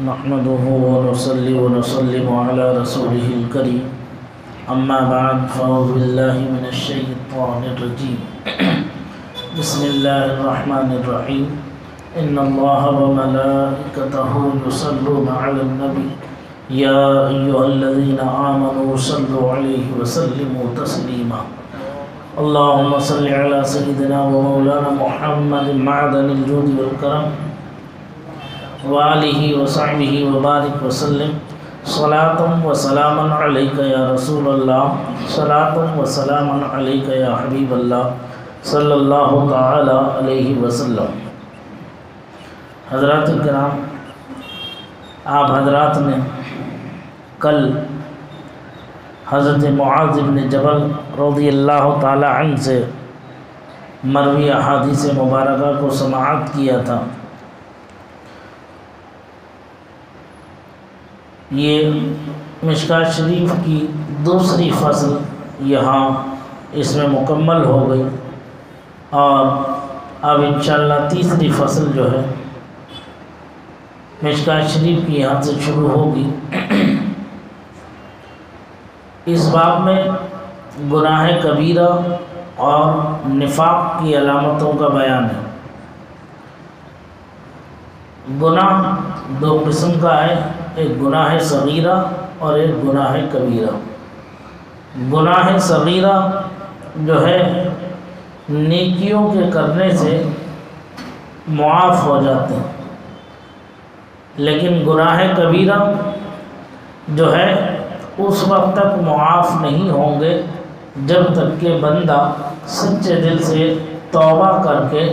نحمده ونصلي ونسلم على رسوله الكريم اما بعد فاعوذ بالله من الشيطان الرجيم بسم الله الرحمن الرحيم ان الله وملائكته يصلون على النبي يا ايها الذين امنوا صلوا عليه وسلموا تسليما اللهم صل على سيدنا ومولانا محمد معدن الجود والكرم وآلہ وصحبہ وبارک وسلم صلاۃ و سلاما علیک یا رسول اللہ صلاۃ و سلاما علیک یا حبیب اللہ صلی اللہ تعالی علیہ وسلم۔ حضرات کرام، آپ حضرات نے کل حضرت معاذ بن جبل رضی اللہ تعالی عنہ سے مروی احادیث مبارکہ کو سماعت کیا تھا۔ یہ مشکوٰۃ شریف کی دوسری فصل یہاں اس میں مکمل ہو گئی، اور اب انشاءاللہ تیسری فصل جو ہے مشکوٰۃ شریف کی یہاں سے شروع ہوگی۔ اس باب میں گناہ کبیرہ اور نفاق کی علامتوں کا بیان ہے۔ گناہ دو قسم کا ہے، ایک گناہ صغیرہ اور ایک گناہ کبیرہ۔ گناہ صغیرہ جو ہے نیکیوں کے کرنے سے معاف ہو جاتے ہیں، لیکن گناہ کبیرہ جو ہے اس وقت تک معاف نہیں ہوں گے جب تک کہ بندہ سچے دل سے توبہ کر کے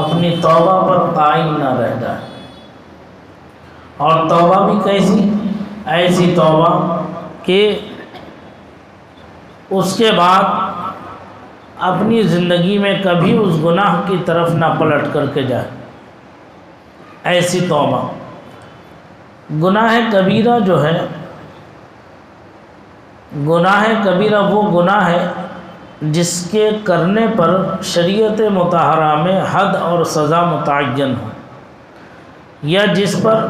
اپنی توبہ پر قائم نہ رہ جائے۔ اور توبہ بھی کیسی؟ ایسی توبہ کہ اس کے بعد اپنی زندگی میں کبھی اس گناہ کی طرف نہ پلٹ کر کے جائے، ایسی توبہ۔ گناہ کبیرہ جو ہے، گناہ کبیرہ وہ گناہ ہے جس کے کرنے پر شریعت مطہرہ میں حد اور سزا متعین ہو، یا جس پر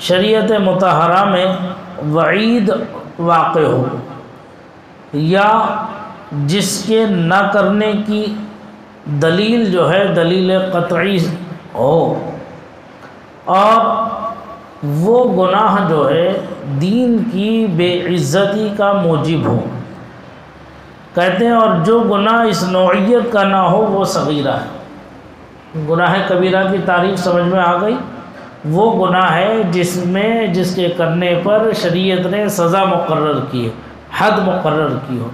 شریعت مطہرہ میں وعید واقع ہو، یا جس کے نہ کرنے کی دلیل جو ہے دلیل قطعی ہو، اور وہ گناہ جو ہے دین کی بے عزتی کا موجب ہو۔ کہتے ہیں اور جو گناہ اس نوعیت کا نہ ہو وہ صغیرہ ہے۔ گناہ کبیرہ کی تعریف سمجھ میں آ گئی؟ وہ گناہ ہے جس کے کرنے پر شریعت نے سزا مقرر کی ہے، حد مقرر کی ہو،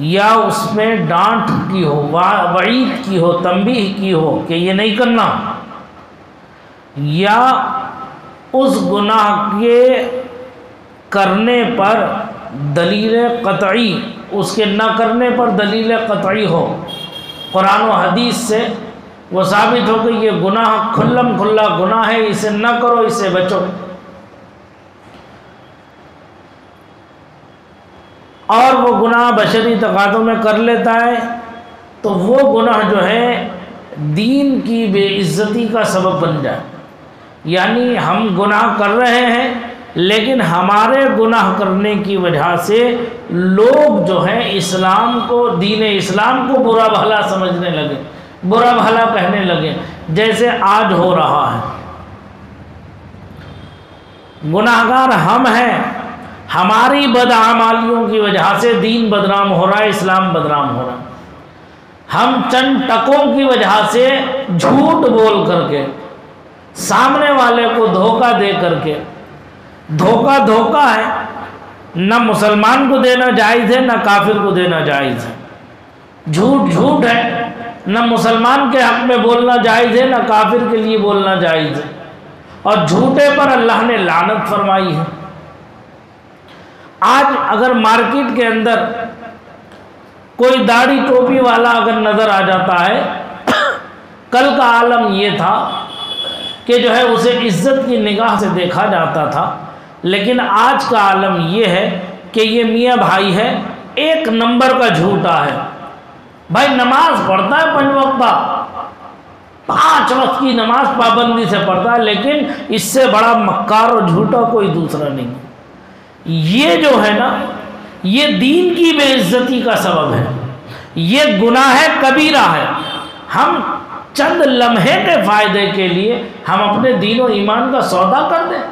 یا اس میں ڈانٹ کی ہو، وعید کی ہو، تنبیہ کی ہو کہ یہ نہیں کرنا، یا اس گناہ کے کرنے پر دلیل قطعی، اس کے نہ کرنے پر دلیل قطعی ہو، قرآن و حدیث سے وہ ثابت ہو کہ یہ گناہ کھلم کھلا گناہ ہے، اسے نہ کرو، اسے بچو۔ اور وہ گناہ بشری تقاضوں میں کر لیتا ہے تو وہ گناہ جو ہے دین کی بے عزتی کا سبب بن جائے۔ یعنی ہم گناہ کر رہے ہیں لیکن ہمارے گناہ کرنے کی وجہ سے لوگ جو ہیں اسلام کو، دین اسلام کو برا بھلا سمجھنے لگے، برا بھلا کہنے لگے، جیسے آج ہو رہا ہے۔ گناہگار ہم ہیں، ہماری بدعمالیوں کی وجہ سے دین بدنام ہو رہا ہے، اسلام بدنام ہو رہا ہے۔ ہم چند ٹکوں کی وجہ سے جھوٹ بول کر کے، سامنے والے کو دھوکہ دے کر کے، دھوکہ ہے، نہ مسلمان کو دینا جائز ہے نہ کافر کو دینا جائز ہے، جھوٹ ہے، نہ مسلمان کے حق میں بولنا جائز ہے نہ کافر کے لیے بولنا جائز ہے، اور جھوٹے پر اللہ نے لعنت فرمائی ہے۔ آج اگر مارکیٹ کے اندر کوئی داڑھی ٹوپی والا اگر نظر آ جاتا ہے، کل کا عالم یہ تھا کہ جو ہے اسے عزت کی نگاہ سے دیکھا جاتا تھا، لیکن آج کا عالم یہ ہے کہ یہ میاں بھائی ہے، ایک نمبر کا جھوٹا ہے۔ بھائی نماز پڑھتا ہے 5 وقتہ، 5 وقت کی نماز پابندی سے پڑھتا ہے، لیکن اس سے بڑا مکار اور جھوٹا کوئی دوسرا نہیں۔ یہ جو ہے نا، یہ دین کی بے عزتی کا سبب ہے، یہ گناہ کبیرہ ہے۔ ہم چند لمحے کے فائدے کے لیے ہم اپنے دین و ایمان کا سودا کر دیں،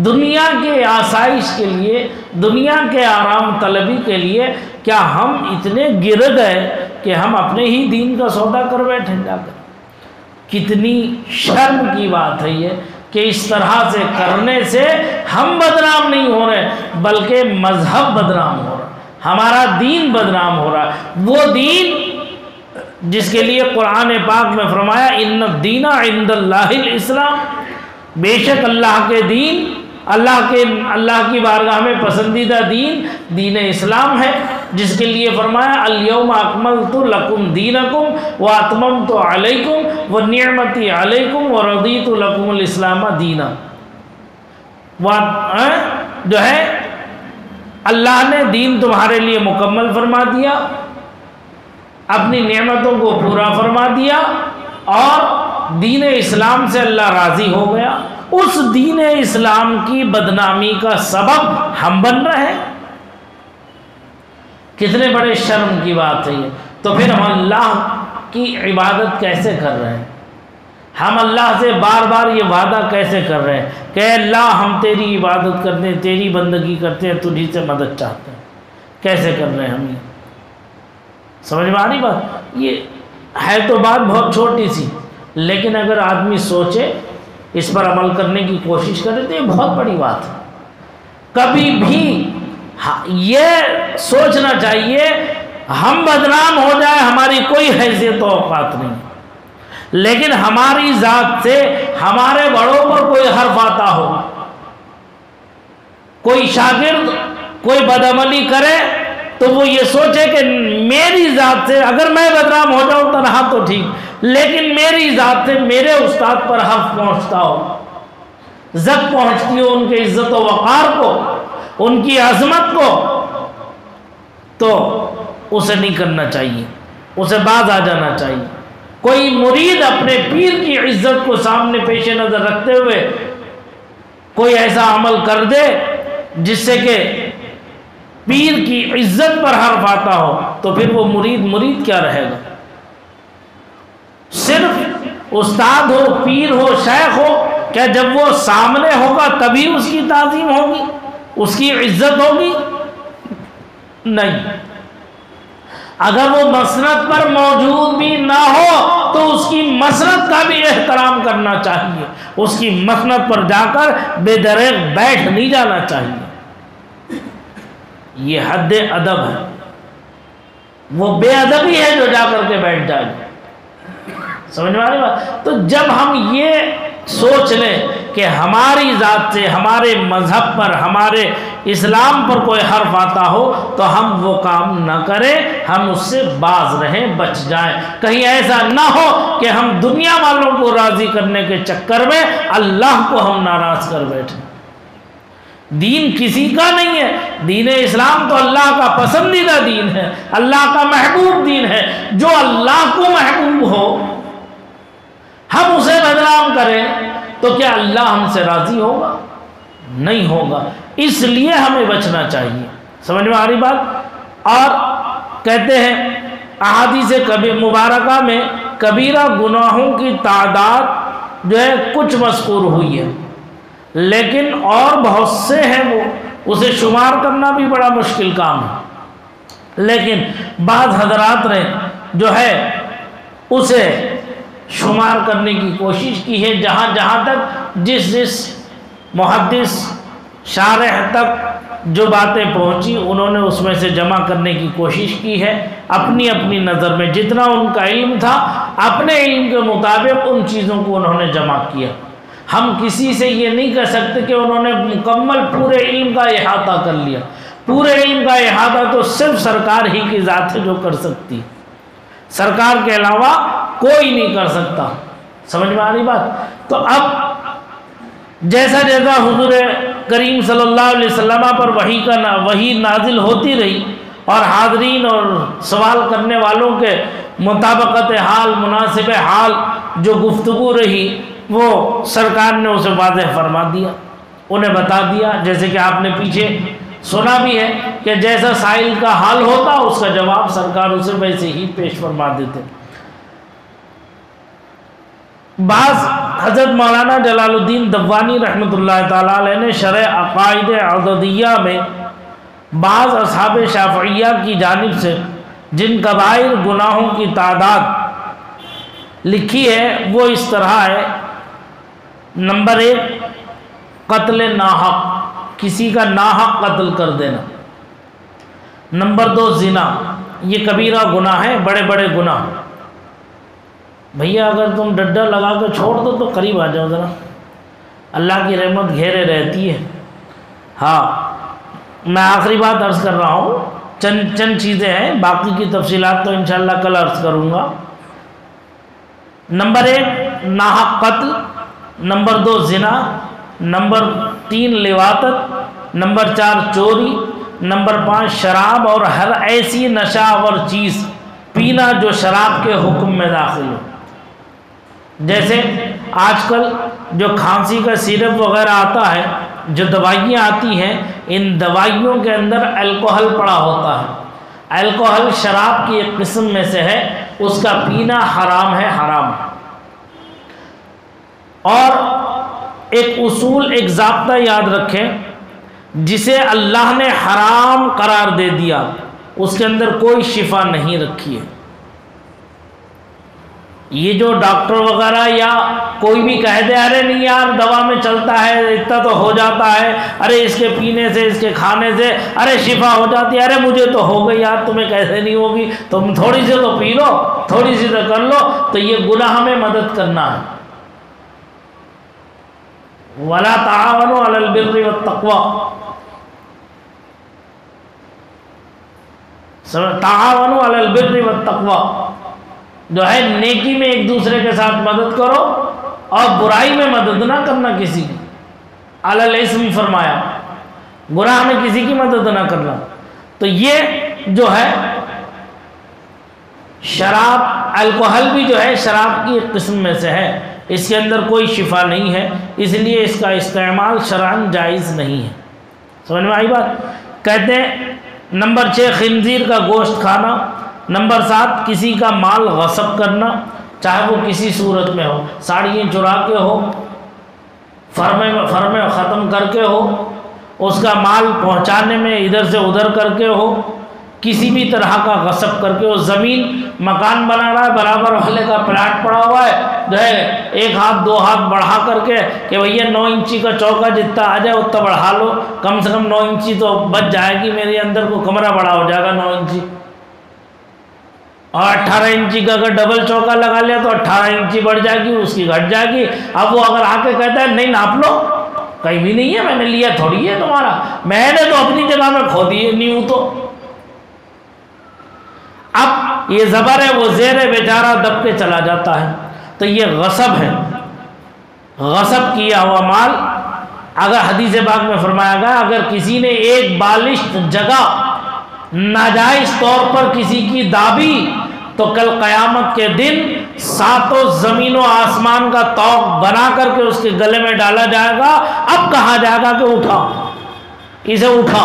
دنیا کے آسائش کے لیے، دنیا کے آرام طلبی کے لیے کیا ہم اتنے گر گئے کہ ہم اپنے ہی دین کا سودا کر بیٹھیں جا کر؟ کتنی شرم کی بات ہے یہ کہ اس طرح سے کرنے سے ہم بدنام نہیں ہو رہے بلکہ مذہب بدنام ہو رہا، ہمارا دین بدنام ہو رہا۔ وہ دین جس کے لیے قرآن پاک میں فرمایا ان الدین عند اللہ الاسلام، بے شک اللہ کے دین، اللہ کی بارگاہ میں پسندیدہ دین دین اسلام ہے، جس کے لیے فرمایا الیوم اکملت لکم دینکم واتممت علیکم ونعمتی علیکم ورضیت لکم الاسلام دینا۔ جو ہے اللہ نے دین تمہارے لیے مکمل فرما دیا، اپنی نعمتوں کو پورا فرما دیا، اور دین اسلام سے اللہ راضی ہو گیا۔ اس دین اسلام کی بدنامی کا سبب ہم بن رہے ہیں، کتنے بڑے شرم کی بات ہے یہ۔ تو پھر ہم اللہ کی عبادت کیسے کر رہے ہیں؟ ہم اللہ سے بار بار یہ وعدہ کیسے کر رہے ہیں کہ اے اللہ ہم تیری عبادت کرتے ہیں، تیری بندگی کرتے ہیں، تجھی سے مدد چاہتے ہیں؟ کیسے کر رہے ہیں ہم یہ؟ سمجھ میں آ رہی بات؟ یہ ہے تو بات بہت چھوٹی سی، لیکن اگر آدمی سوچے، اس پر عمل کرنے کی کوشش کرے تو یہ بہت بڑی بات ہے۔ کبھی بھی یہ سوچنا چاہیے ہم بدنام ہو جائے ہماری کوئی حیثیت و اوقات نہیں، لیکن ہماری ذات سے ہمارے بڑوں پر کوئی حرف آتا ہو، کوئی شاگرد کوئی بدعملی کرے تو وہ یہ سوچے کہ میری ذات سے اگر میں بدنام ہو جاؤں تنہا تو ٹھیک، لیکن میری ذات سے میرے استاد پر حرف پہنچتا ہو، زد پہنچتی ہو ان کے عزت و وقار کو، ان کی عظمت کو، تو اسے نہیں کرنا چاہیے، اسے باز آ جانا چاہیے۔ کوئی مرید اپنے پیر کی عزت کو سامنے پیش نظر رکھتے ہوئے کوئی ایسا عمل کر دے جس سے کہ پیر کی عزت پر حرف آتا ہو، تو پھر وہ مرید کیا رہے گا؟ صرف استاد ہو، پیر ہو، شیخ ہو، کیا جب وہ سامنے ہوگا تبھی اس کی تعظیم ہوگی، اس کی عزت ہوگی؟ نہیں، اگر وہ مسند پر موجود بھی نہ ہو تو اس کی مسند کا بھی احترام کرنا چاہیے، اس کی مسند پر جا کر بے دریغ بیٹھ نہیں جانا چاہیے۔ یہ حد ادب ہے، وہ بے ادبی ہے جو جا کر کے بیٹھ جائے۔ سمجھ میں آ رہی بات؟ تو جب ہم یہ سوچ لیں کہ ہماری ذات سے، ہمارے مذہب پر، ہمارے اسلام پر کوئی حرف آتا ہو تو ہم وہ کام نہ کریں، ہم اس سے باز رہیں، بچ جائیں۔ کہیں ایسا نہ ہو کہ ہم دنیا والوں کو راضی کرنے کے چکر میں اللہ کو ہم ناراض کر بیٹھیں۔ دین کسی کا نہیں ہے، دین اسلام تو اللہ کا پسندیدہ دین ہے، اللہ کا محبوب دین ہے۔ جو اللہ کو محبوب ہو ہم اسے بدنام کریں تو کیا اللہ ہم سے راضی ہوگا؟ نہیں ہوگا۔ اس لیے ہمیں بچنا چاہیے۔ سمجھ میں آ رہی بات؟ اور کہتے ہیں احادیث مبارکہ میں کبیرہ گناہوں کی تعداد جو ہے کچھ مذکور ہوئی ہے، لیکن اور بہت سے ہیں، وہ اسے شمار کرنا بھی بڑا مشکل کام ہے، لیکن بعض حضرات نے جو ہے اسے شمار کرنے کی کوشش کی ہے، جہاں تک جس محدث شارح تک جو باتیں پہنچی انہوں نے اس میں سے جمع کرنے کی کوشش کی ہے، اپنی نظر میں جتنا ان کا علم تھا اپنے علم کے مطابق ان چیزوں کو انہوں نے جمع کیا۔ ہم کسی سے یہ نہیں کہہ سکتے کہ انہوں نے مکمل پورے علم کا احاطہ کر لیا، پورے علم کا احاطہ تو صرف سرکار ہی کی ذات ہے جو کر سکتی، سرکار کے علاوہ کوئی نہیں کر سکتا۔ سمجھ میں آ رہی بات؟ تو اب جیسا حضور کریم صلی اللہ علیہ وسلم پر وحی نازل ہوتی رہی اور حاضرین اور سوال کرنے والوں کے مطابقت حال، مناسب حال جو گفتگو رہی وہ سرکار نے اسے واضح فرما دیا، انہیں بتا دیا، جیسے کہ آپ نے پیچھے سنا بھی ہے کہ جیسا سائل کا حال ہوتا اس کا جواب سرکار اسے ویسے ہی پیش فرما دیتے۔ بعض حضرت مولانا جلال الدین دبوانی رحمۃ اللہ تعالیٰ علیہ نے شرح عقائد عضدیہ میں بعض اصحاب شافعیہ کی جانب سے جن کبائر گناہوں کی تعداد لکھی ہے وہ اس طرح ہے: نمبر 1 قتل ناحق، کسی کا ناحق قتل کر دینا۔ نمبر 2 زنا، یہ کبیرہ گناہ ہے، بڑے بڑے گناہ۔ بھیا اگر تم ڈڈا لگا کے چھوڑ دو تو قریب آ جاؤ ذرا، اللہ کی رحمت گھیرے رہتی ہے۔ ہاں میں آخری بات عرض کر رہا ہوں، چند چیزیں ہیں، باقی کی تفصیلات تو انشاءاللہ کل عرض کروں گا۔ نمبر 1 ناحق قتل، نمبر 2 زنا، نمبر 3 لواطت، نمبر 4 چوری، نمبر 5 شراب اور ہر ایسی نشہ آور چیز پینا جو شراب کے حکم میں داخل ہو۔ جیسے آج کل جو کھانسی کا سیرپ وغیرہ آتا ہے، جو دوائیاں آتی ہیں، ان دوائیوں کے اندر الکوہل پڑا ہوتا ہے۔ الکوہل شراب کی ایک قسم میں سے ہے، اس کا پینا حرام ہے، حرام ہے۔ اور ایک اصول، ایک ضابطہ یاد رکھیں، جسے اللہ نے حرام قرار دے دیا اس کے اندر کوئی شفا نہیں رکھی ہے۔ یہ جو ڈاکٹر وغیرہ یا کوئی بھی کہہ دے ارے نہیں یار دوا میں چلتا ہے، اتنا تو ہو جاتا ہے، ارے اس کے پینے سے، اس کے کھانے سے ارے شفا ہو جاتی ہے، ارے مجھے تو ہو گئی یار، تمہیں کیسے نہیں ہوگی، تم تھوڑی سی تو پی لو، تھوڑی سی تو کر لو، تو یہ گناہ میں مدد کرنا ہے۔ وَلَا تَعَاوَنُوا عَلَى الْبِرِّ وَالتَّقْوَى، تعاونوا علی البر والتقوی، جو ہے نیکی میں ایک دوسرے کے ساتھ مدد کرو اور برائی میں مدد نہ کرنا کسی کی۔ علی الاسم فرمایا، گناہ میں کسی کی مدد نہ کرنا۔ تو یہ جو ہے شراب، الکوہل بھی جو ہے شراب کی ایک قسم میں سے ہے، اس کے اندر کوئی شفا نہیں ہے، اس لیے اس کا استعمال شرعاً جائز نہیں ہے۔ سمجھ میں آئی بات؟ کہتے ہیں نمبر 6 خنزیر کا گوشت کھانا، نمبر 7 کسی کا مال غصب کرنا، چاہے وہ کسی صورت میں ہو، ساڑیاں چرا کے ہو، فرمے ختم کر کے ہو، اس کا مال پہنچانے میں ادھر سے ادھر کر کے ہو، کسی بھی طرح کا غصب کر کے ہو۔ زمین مکان بنا رہا ہے، برابر والے کا پلاٹ پڑا ہوا ہے، جو ہے 1 ہاتھ 2 ہاتھ بڑھا کر کے کہ بھیا 9 انچی کا چوکا جتنا آ جائے اتنا بڑھا لو، کم سے کم 9 انچی تو بچ جائے گی، میرے اندر کو کمرہ بڑا ہو جائے گا 9 انچی۔ اور 18 انچی کا اگر ڈبل چوکا لگا لیا تو 18 انچی بڑھ جائے گی، اس کی گھٹ جائے گی۔ اب وہ اگر آ کے کہتا ہے نہیں ناپ لو، کہیں بھی نہیں ہے، میں نے لیا تھوڑی ہے تمہارا، میں نے تو اپنی جگہ میں کھو دیے نہیں ہوں۔ تو اب یہ زبر ہے، وہ زیر ہے، بیچارہ دب کے چلا جاتا ہے، تو یہ غصب ہے، غصب کیا ہوا مال۔ اگر حدیث پاک میں فرمایا گیا اگر کسی نے ایک بالشت جگہ ناجائز طور پر کسی کی دابی تو کل قیامت کے دن 7 زمین و آسمان کا طوق بنا کر کے اس کے گلے میں ڈالا جائے گا۔ اب کہا جائے گا کہ اٹھا، اسے اٹھا،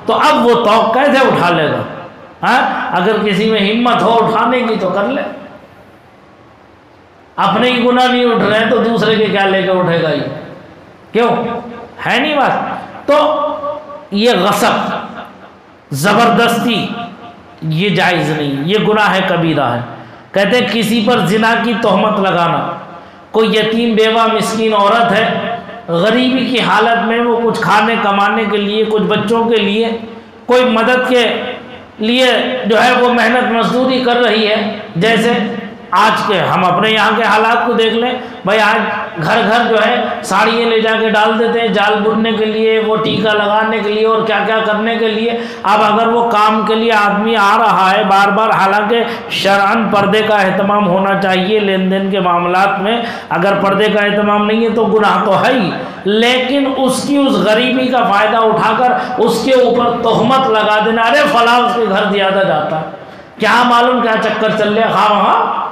تو اب وہ طوق کیسے اٹھا لے گا؟ اگر کسی میں ہمت ہو اٹھانے کی تو کر لے، اپنے ہی گناہ نہیں اٹھ رہے تو دوسرے کے کیا لے کے اٹھے گا؟ یہ کیوں ہے نہیں بات؟ تو یہ غصب، زبردستی، یہ جائز نہیں، یہ گناہ ہے، کبیرہ ہے۔ کہتے ہیں کسی پر زنا کی تہمت لگانا، کوئی یتیم بیوہ مسکین عورت ہے، غریبی کی حالت میں وہ کچھ کھانے کمانے کے لیے، کچھ بچوں کے لیے، کوئی مدد کے لیے جو ہے وہ محنت مزدوری کر رہی ہے۔ جیسے آج کے ہم اپنے یہاں کے حالات کو دیکھ لیں بھائی، آج گھر گھر جو ہے ساڑیاں لے جا کے ڈال دیتے ہیں جال بننے کے لیے، وہ ٹیکا لگانے کے لیے اور کیا کیا کرنے کے لیے۔ اب اگر وہ کام کے لیے آدمی آ رہا ہے بار بار، حالانکہ شرعاً پردے کا اہتمام ہونا چاہیے لین دین کے معاملات میں، اگر پردے کا اہتمام نہیں ہے تو گناہ تو ہے ہی، لیکن اس کی اس غریبی کا فائدہ اٹھا کر اس کے اوپر تہمت لگا دینا، ارے فلاں اس کے گھر زیادہ جاتا ہے، کیا معلوم کیا چکر چل رہے، خواہ وہاں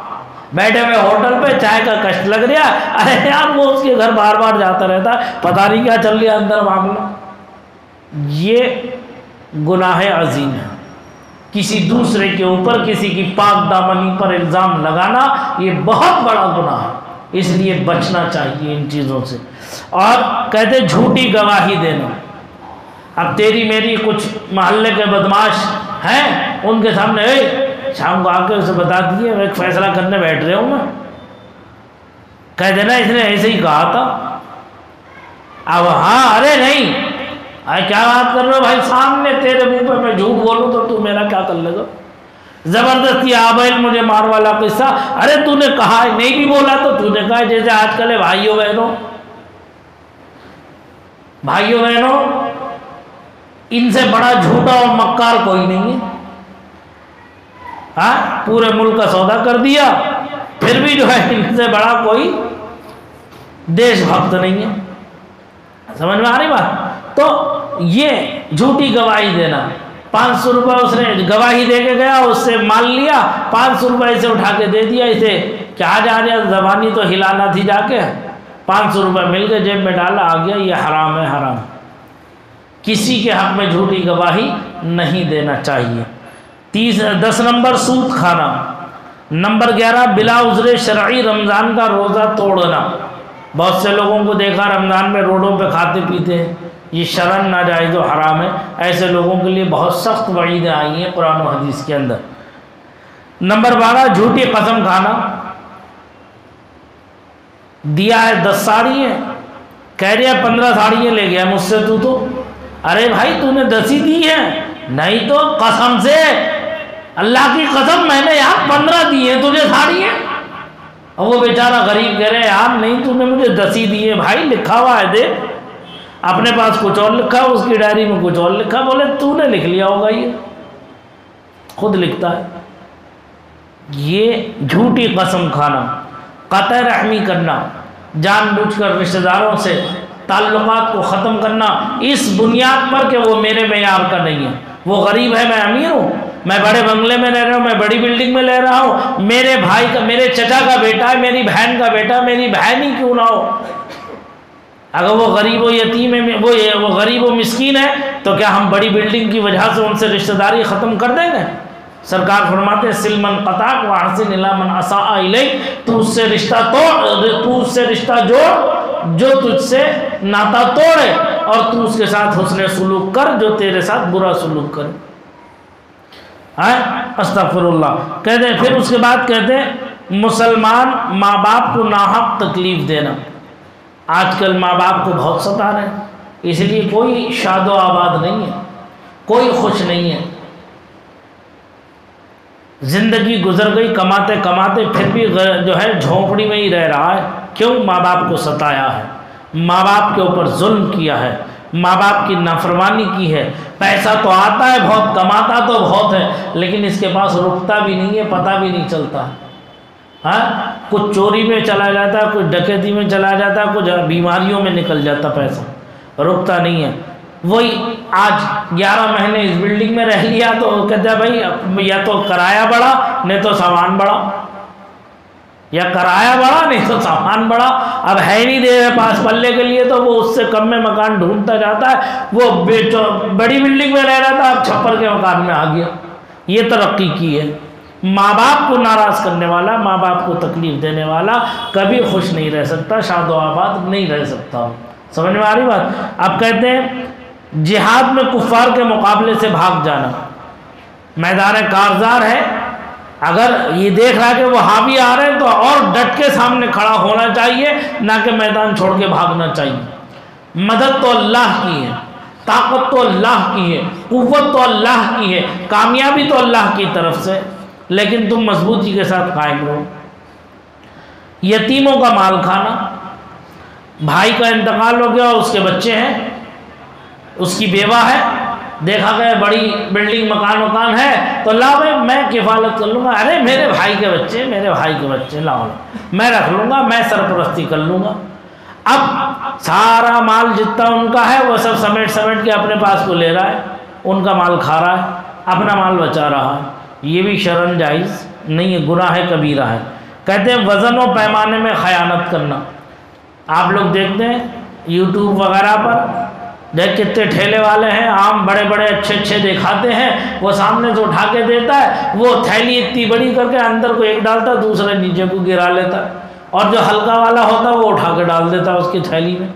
بیٹھے ہوئے ہوٹل پہ چائے کا کشٹ لگ رہا، ارے یار وہ اس کے گھر بار بار جاتا رہتا، پتہ نہیں کیا چل رہا اندر معاملہ۔ یہ گناہ عظیم ہے، کسی دوسرے کے اوپر کسی کی پاک دامنی پر الزام لگانا یہ بہت بڑا گناہ ہے، اس لیے بچنا چاہیے ان چیزوں سے۔ اور کہتے جھوٹی گواہی دینا، اب تیری میری کچھ محلے کے بدماش ہیں، ان کے سامنے شام کو آ کے اسے بتا دیے میں ایک فیصلہ کرنے بیٹھ رہا ہوں، میں کہہ دینا اس نے ایسے ہی کہا تھا، اب ہاں ارے نہیں کیا بات کر رہے ہو بھائی، سامنے تیرے منہ پہ میں جھوٹ بولوں تو میرا کیا کر لے گا؟ زبردستی آبائل مجھے مار والا قصہ، ارے تو نے کہا نہیں بھی بولا تو نے کہا، جیسے آج کل ہے بھائیوں بہنوں ان سے بڑا جھوٹا اور مکار کوئی نہیں ہے، ہاں پورے ملک کا سودا کر دیا، پھر بھی جو ہے ان سے بڑا کوئی دیش بھکت نہیں ہے۔ سمجھ میں آ رہی بات؟ تو یہ جھوٹی گواہی دینا، 500 روپے اس نے گواہی دے کے گیا، اس سے مال لیا، 500 روپے اسے اٹھا کے دے دیا، اسے کیا جا رہا زبانی تو ہلانا تھی، جا کے 500 روپے مل کے جیب میں ڈالا، آ گیا، یہ حرام ہے، حرام۔ کسی کے حق میں جھوٹی گواہی نہیں دینا چاہیے۔ 10 نمبر سود کھانا۔ نمبر 11 بلا عذر شرعی رمضان کا روزہ توڑنا۔ بہت سے لوگوں کو دیکھا رمضان میں روڈوں پہ کھاتے پیتے ہیں، یہ شرعاً ناجائز و حرام ہے، ایسے لوگوں کے لیے بہت سخت وعیدیں آئی ہیں قرآن و حدیث کے اندر۔ نمبر 12 جھوٹی قسم کھانا۔ دیا ہے 10 ساڑیاں، کہہ رہا 15 ساڑیاں لے گیا مجھ سے تو ارے بھائی تو نے 10 ہی دی ہیں، نہیں تو قسم سے اللہ کی قسم میں نے یار 15 دی ہیں تجھے ساڑیاں۔ اور وہ بیچارہ غریب کہہ رہے یار نہیں تو نے مجھے 10 ہی دی ہیں، بھائی لکھا ہوا ہے دے، اپنے پاس کچھ اور لکھا، اس کی ڈائری میں کچھ اور لکھا، بولے تو نے لکھ لیا ہوگا، یہ خود لکھتا ہے۔ یہ جھوٹی قسم کھانا، قطع رحمی کرنا، جان بوجھ کر رشتہ داروں سے تعلقات کو ختم کرنا اس بنیاد پر کہ وہ میرے معیار کا نہیں ہے، وہ غریب ہے میں امیر ہوں، میں بڑے بنگلے میں رہ رہا ہوں، میں بڑی بلڈنگ میں رہ رہا ہوں، میرے بھائی کا، میرے چچا کا بیٹا ہے، میری بہن کا بیٹا، میری بہن ہی کیوں نہ ہو، اگر وہ غریب و یتیم ہے، وہ غریب و مسکین ہے تو کیا ہم بڑی بلڈنگ کی وجہ سے ان سے رشتہ داری ختم کر دیں گے؟ سرکار فرماتے ہیں سل من قطعک واحسن الی من اساء الیک، تو اس سے رشتہ توڑ، تو اس سے رشتہ جوڑ جو تجھ سے ناتا توڑے، اور تو اس کے ساتھ حسن سلوک کر جو تیرے ساتھ برا سلوک کرے۔ استغفر اللہ۔ کہتے ہیں پھر اس کے بعد کہتے ہیں مسلمان ماں باپ کو ناحق تکلیف دینا۔ آج کل ماں باپ کو بہت ستا رہے ہیں، اس لیے کوئی شاد و آباد نہیں ہے، کوئی خوش نہیں ہے، زندگی گزر گئی کماتے کماتے، پھر بھی جو ہے جھونپڑی میں ہی رہ رہا ہے۔ کیوں؟ ماں باپ کو ستایا ہے، ماں باپ کے اوپر ظلم کیا ہے، ماں باپ کی نافرمانی کی ہے، پیسہ تو آتا ہے بہت، کماتا تو بہت ہے، لیکن اس کے پاس رکتا بھی نہیں ہے، پتہ بھی نہیں چلتا، ہاں کچھ چوری میں چلا جاتا ہے، کچھ ڈکیتی میں چلا جاتا ہے، کچھ بیماریوں میں نکل جاتا پیسہ، رکتا نہیں ہے۔ وہی آج 11 مہینے اس بلڈنگ میں رہ لیا تو کہتا ہے بھائی یا تو کرایہ بڑھا نہیں تو سامان بڑھا، یا کرایہ بڑھا نہیں تو سامان بڑھا، اب ہے نہیں دے پاس پلے کے لیے تو وہ اس سے کم میں مکان ڈھونڈتا جاتا ہے، وہ بڑی بلڈنگ میں رہ رہا تھا اب چھپر کے مکان میں آ گیا۔ یہ ترقی کی ہے۔ ماں باپ کو ناراض کرنے والا، ماں باپ کو تکلیف دینے والا کبھی خوش نہیں رہ سکتا، شاد و آباد نہیں رہ سکتا۔ سمجھ میں آ رہی بات؟ اب کہتے ہیں جہاد میں کفار کے مقابلے سے بھاگ جانا۔ میدان کارزار ہے، اگر یہ دیکھ رہا ہے کہ وہ حاوی آ رہے ہیں تو اور ڈٹ کے سامنے کھڑا ہونا چاہیے، نہ کہ میدان چھوڑ کے بھاگنا چاہیے۔ مدد تو اللہ کی ہے، طاقت تو اللہ کی ہے، قوت تو اللہ کی ہے، کامیابی تو اللہ کی طرف سے، لیکن تم مضبوطی کے ساتھ قائم رہو۔ یتیموں کا مال کھانا، بھائی کا انتقال ہو گیا اور اس کے بچے ہیں، اس کی بیوہ ہے، دیکھا گیا بڑی بلڈنگ مکان ہے تو لا بھائی میں کفالت کر لوں گا، ارے میرے بھائی کے بچے لاؤ، میں رکھ لوں گا، میں سرپرستی کر لوں گا۔ اب سارا مال جتنا ان کا ہے وہ سب سمیٹ کے اپنے پاس کو لے رہا ہے، ان کا مال کھا رہا ہے، اپنا مال بچا رہا ہے۔ یہ بھی شرعاً جائز نہیں ہے، گناہ کبیرہ ہے۔ کہتے ہیں وزن و پیمانے میں خیانت کرنا. آپ لوگ دیکھتے ہیں یوٹیوب وغیرہ پر، دیکھ کتنے ٹھیلے والے ہیں، آم بڑے بڑے اچھے اچھے دکھاتے ہیں، وہ سامنے سے اٹھا کے دیتا ہے، وہ تھیلی اتنی بڑی کر کے اندر کو ایک ڈالتا ہے، دوسرے نیچے کو گرا لیتا ہے، اور جو ہلکا والا ہوتا ہے وہ اٹھا کے ڈال دیتا ہے اس کی تھیلی میں.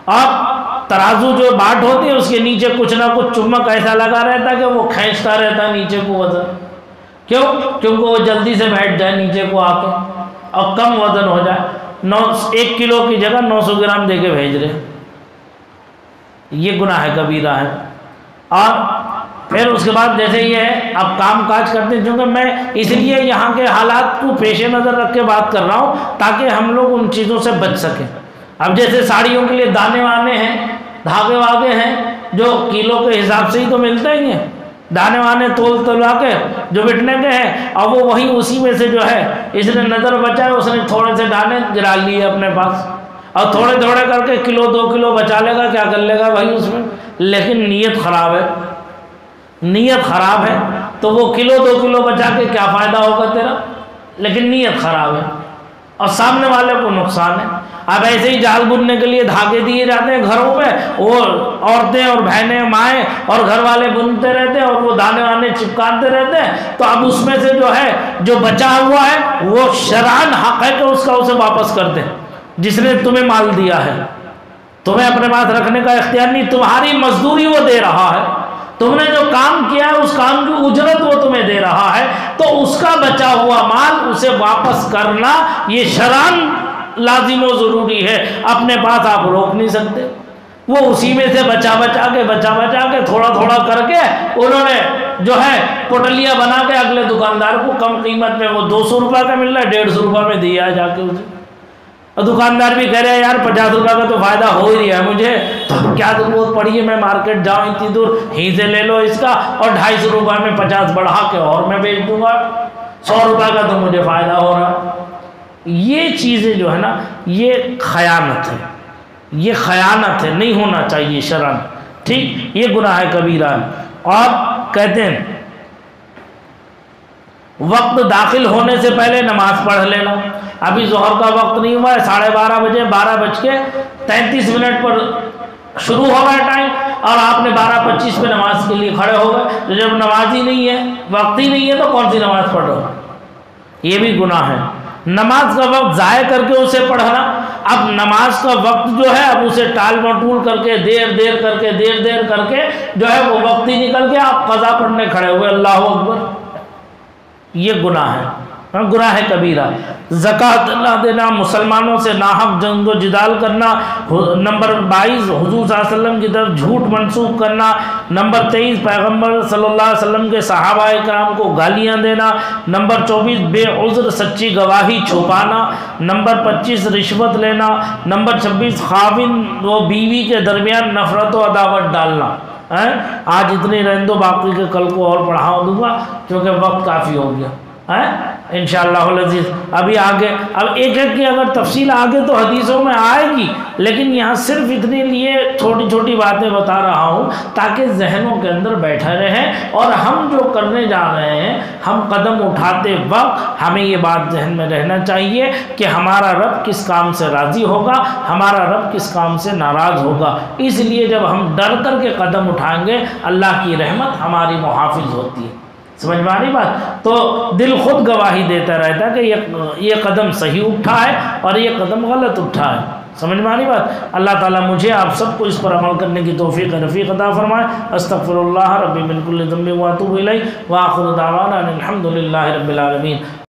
اور ترازو جو باٹ ہوتی ہے اس کے نیچے کچھ نہ کچھ چمک ایسا لگا رہتا ہے کہ وہ کھینچتا رہتا ہے نیچے کو وزن. کیوں؟ کیونکہ وہ جلدی سے بیٹھ جائے نیچے کو آ کے اور کم وزن ہو جائے. 1 کلو کی جگہ 900 گرام دے کے بھیج رہے. یہ گناہ کبیرہ ہے. اور پھر اس کے بعد جیسے یہ ہے اب کام کاج کرتے ہیں، چونکہ میں اس لیے یہاں کے حالات کو پیش نظر رکھ کے بات کر رہا ہوں تاکہ ہم لوگ ان چیزوں سے بچ سکیں. اب جیسے ساڑیوں کے لیے دانے وانے ہیں، دھاگے واگے ہیں، جو کلو کے حساب سے ہی تو ملتے ہی ہیں، دانے وانے تولوا کے جو بٹنے کے ہیں، اور وہ وہی اسی میں سے جو ہے اس نے نظر بچائے، اس نے تھوڑے سے دانے گرا لیے اپنے پاس، اور تھوڑے تھوڑے کر کے 1-2 کلو بچا لے گا، کیا کر لے گا بھائی اس میں. لیکن نیت خراب ہے، نیت خراب ہے، تو وہ 1-2 کلو بچا کے کیا فائدہ ہوگا تیرا؟ لیکن نیت خراب ہے اور سامنے والے کو نقصان ہے. اب ایسے ہی جال بننے کے لیے دھاگے دیے جاتے ہیں گھروں پہ، اور عورتیں اور بہنیں مائیں اور گھر والے بنتے رہتے ہیں اور وہ دانے وانے چپکاتے رہتے ہیں. تو اب اس میں سے جو ہے جو بچا ہوا ہے وہ شرعاً حق ہے کہ اس کا اسے واپس کر دیں. جس نے تمہیں مال دیا ہے، تمہیں اپنے پاس رکھنے کا اختیار نہیں، تمہاری مزدوری وہ دے رہا ہے، تم نے جو کام کیا ہے اس کام کی اجرت وہ تمہیں دے رہا ہے، تو اس کا بچا ہوا مال اسے واپس کرنا یہ شرعاً لازم و ضروری ہے. اپنے پاس آپ روک نہیں سکتے. وہ اسی میں سے بچا بچا کے تھوڑا تھوڑا کر کے انہوں نے جو ہے پوٹلیاں بنا کے اگلے دکاندار کو کم قیمت میں، وہ 200 روپے کا مل رہا ہے 150 روپے میں دیا ہے جا کے اسے. اور دکاندار بھی کہہ رہے ہیں یار 50 روپے کا تو فائدہ ہو ہی رہا ہے مجھے، تو کیا ضرورت پڑی ہے میں مارکیٹ جاؤں اتنی دور، ہی سے لے لو اس کا، اور 250 روپے میں 50 بڑھا کے اور میں بیچ دوں گا، 100 روپے کا تو مجھے فائدہ ہو رہا ہے. یہ چیزیں جو ہے نا یہ خیانت ہے، یہ خیانت ہے، نہیں ہونا چاہیے شرعاً. ٹھیک، یہ گناہ کبیرہ ہے. اور کہتے ہیں وقت داخل ہونے سے پہلے نماز پڑھ لینا. ابھی ظہر کا وقت نہیں ہوا ہے، 12:30 بجے 12:33 پر شروع ہو گیا ٹائم، اور آپ نے 12:25 پہ نماز کے لیے کھڑے ہو گئے. تو جب نماز ہی نہیں ہے، وقت ہی نہیں ہے، تو کون سی نماز پڑھ رہے ہو؟ یہ بھی گناہ ہے. نماز کا وقت ضائع کر کے اسے پڑھنا. اب نماز کا وقت جو ہے اب اسے ٹال مٹول کر کے دیر کر کے جو ہے وہ وقت ہی نکل گیا، آپ قضا پڑھنے کھڑے ہوئے، اللہ اکبر. یہ گناہ ہے، گناہ کبیرہ. زکوٰۃ نہ دینا، مسلمانوں سے ناحق جنگ و جدال کرنا. نمبر 22 حضور صلی اللہ علیہ وسلم کی طرف جھوٹ منسوخ کرنا. نمبر 23 پیغمبر صلی اللہ علیہ وسلم کے صحابہ کرام کو گالیاں دینا. نمبر 24 بے عذر سچی گواہی چھپانا. نمبر 25 رشوت لینا. نمبر 26 خاوند و بیوی کے درمیان نفرت و عداوت ڈالنا. آج اتنی رہنے دو، باقی کے کل کو اور پڑھا دوں گا کیونکہ وقت کافی ہو گیا. انشاءاللہ العزیز ابھی آگے، اب ایک کی اگر تفصیل آگے تو حدیثوں میں آئے گی، لیکن یہاں صرف اتنے لیے چھوٹی چھوٹی باتیں بتا رہا ہوں تاکہ ذہنوں کے اندر بیٹھا رہیں. اور ہم جو کرنے جا رہے ہیں، ہم قدم اٹھاتے وقت ہمیں یہ بات ذہن میں رہنا چاہیے کہ ہمارا رب کس کام سے راضی ہوگا، ہمارا رب کس کام سے ناراض ہوگا. اس لیے جب ہم ڈر کر کے قدم اٹھائیں گے اللہ کی رحمت ہماری محافظ ہوتی ہے. سمجھ میں آ رہی بات؟ تو دل خود گواہی دیتا رہتا ہے کہ یہ قدم صحیح اٹھا ہے اور یہ قدم غلط اٹھا ہے. سمجھ میں آ رہی بات؟ اللہ تعالیٰ مجھے آپ سب کو اس پر عمل کرنے کی توفیق رفیق عطا فرمائے. استغفر اللہ ربی من کل ذنب واتوب الیہ، وآخر دعوانا ان الحمد للہ رب العالمین.